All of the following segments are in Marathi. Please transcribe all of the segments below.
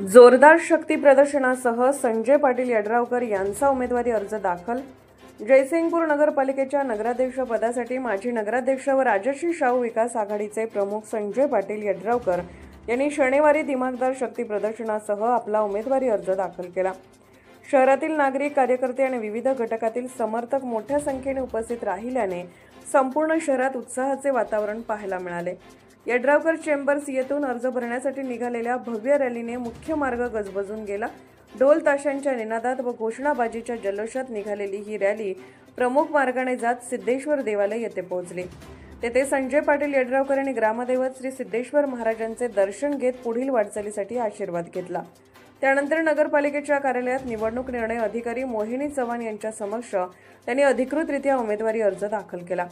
जोरदार शक्ती प्रदर्शनासह संजय पाटील यड्रावकर यांचा उमेदवारी अर्ज दाखल। जयसिंगपूर नगरपालिकेच्या नगराध्यक्ष पदासाठी माजी नगराध्यक्ष व राजश्री शाहू विकास आघाडीचे प्रमुख संजय पाटील यड्रावकर यांनी शनिवारी दिमागदार शक्ती प्रदर्शनासह आपला उमेदवारी अर्ज दाखल केला। शहरातील नागरिक, कार्यकर्ते आणि विविध घटकातील समर्थक मोठ्या संख्येने उपस्थित राहिल्याने संपूर्ण शहरात उत्साहाचे वातावरण पाहायला मिळाले। यड्रावकर चेंबर्स येथून अर्ज भरण्यासाठी निघालेल्या भव्य रॅलीने मुख्य मार्ग गजबजून गेला। ढोल ताशांच्या निनादात व घोषणाबाजीच्या जल्लोषात निघालेली ही रॅली प्रमुख मार्गाने जात सिद्धेश्वर देवालय येथे पोहोचली। तेथे संजय पाटील यड्रावकर यांनी ग्रामदैवत श्री सिद्धेश्वर महाराजांचे दर्शन घेत पुढील वाटचालीसाठी आशीर्वाद घेतला। त्यानंतर नगरपालिकेच्या कार्यालयात निवडणूक निर्णय अधिकारी मोहिनी चव्हाण यांच्या समक्ष त्यांनी अधिकृतरित्या उमेदवारी अर्ज दाखल केला।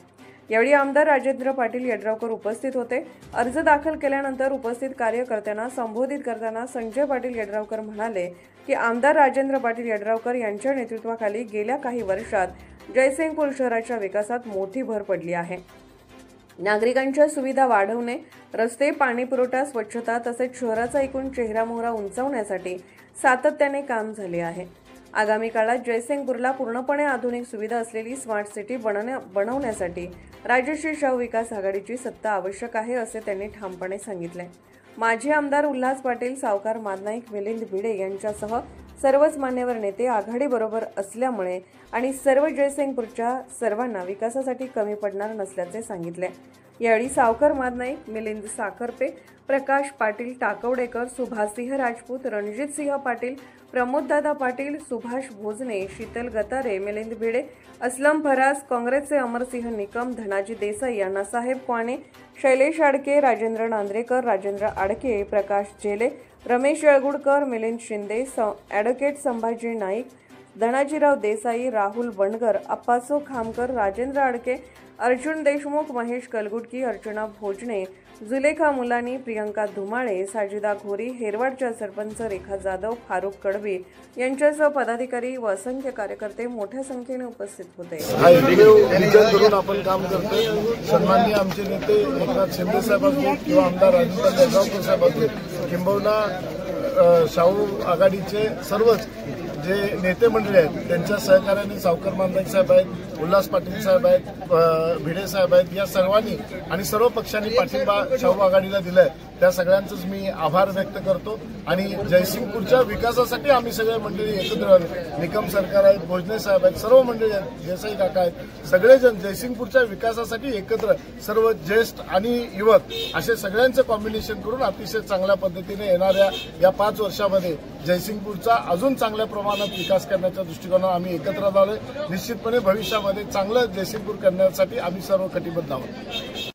यावेळी आमदार राजेंद्र पाटील यड्रावकर उपस्थित होते। अर्ज दाखल केल्यानंतर उपस्थित कार्यकर्त्यांना संबोधित करताना संजय पाटील यड्रावकर म्हणाले की आमदार राजेंद्र पाटील यड्रावकर यांच्या नेतृत्वाखाली गेल्या काही वर्षात जयसिंगपूर शहराच्या विकासात मोठी भर पडली आहे। नागरिकांच्या सुविधा वाढवणे, रस्ते, पाणीपुरवठा, स्वच्छता तसेच शहराचा एकूण चेहरामोहरा उंचावण्यासाठी सातत्याने काम झाले आहे। आगामी काळात जयसिंगपूरला पूर्णपणे आधुनिक सुविधा असलेली स्मार्ट सिटी बनवण्यासाठी राजश्री शाहू विकास आघाडीची सत्ता आवश्यक आहे, असे त्यांनी ठामपणे सांगितले। माजी आमदार उल्हास पाटील, सावकार मादनाईक, मिलिंद भिडे यांच्यासह सर्वच मान्यवर नेते आघाडीबरोबर असल्यामुळे आणि सर्व जयसिंगपूरच्या सर्वांना विकासासाठी कमी पडणार नसल्याचे सांगितले। यावेळी सावकार मादनाईक, मिलिंद साखरपे, प्रकाश पाटील टाकवडेकर, सुभाषसिंह राजपूत, रणजितसिंह पाटील, प्रमोददादा पाटील, सुभाष भोजने, शीतल गतारे, मिलिंद भिडे, असलम फरास, काँग्रेसचे अमरसिंह निकम, धनाजी देसाई, अण्णासाहेब क्वाणे, शैलेश आडके, राजेंद्र नांद्रेकर, राजेंद्र आडके, प्रकाश झेले, रमेश येळगुडकर, मिलिंद शिंदे, ॲडव्होकेट संभाजी नाईक, धनाजीराव देसाई, राहुल बंडगर, अप्पासो खामकर, राजेंद्र आडके, अर्जुन देशमुख, महेश कलगुटकी, अर्चना भोजने, जुलेखा मुलानी, प्रियंका धुमाळे, साजिदा घोरी, हेरवाडच्या सरपंच रेखा जाधव, फारुख कडवी यांच्यासह पदाधिकारी व असंख्य कार्यकर्ते मोठ्या संख्येने उपस्थित होते। आपण काम करतोय। सन्माननीय आमचे नेते एकनाथ शिंदे साहेब असतील किंवा आमदार राजेंद्र यड्रावकर साहेब असतील, किंबहुना शाहू आघाडीचे सर्वच जे नेते मंडळी आहेत त्यांच्या सहकार्याने सावकार मादनाईक साहेब आहेत, उल्हास पाटील साहेब आहेत, भिडे साहेब आहेत, या सर्वांनी आणि सर्व पक्षांनी पाठिंबा शाहू आघाडीला दिलाय। त्या सगळ्यांचंच मी आभार व्यक्त करतो आणि जयसिंगपूरच्या विकासासाठी आम्ही सगळे मंडळी एकत्र आलो। निकम सरकार आहेत, भोजने साहेब आहेत, सर्व मंडळी आहेत, देसाई काका आहेत, सगळेजण जयसिंगपूरच्या विकासासाठी एकत्र, सर्व ज्येष्ठ आणि युवक असे सगळ्यांचं कॉम्बिनेशन करून अतिशय चांगल्या पद्धतीने येणाऱ्या या 5 वर्षामध्ये जयसिंगपूरचा अजून चांगल्या प्रमाणात विकास करण्याच्या दृष्टिकोनाने आम्ही एकत्र आलोय। निश्चितपणे भविष्यामध्ये चांगलं जयसिंगपूर करण्यासाठी आम्ही सर्व कटिबद्ध आहोत।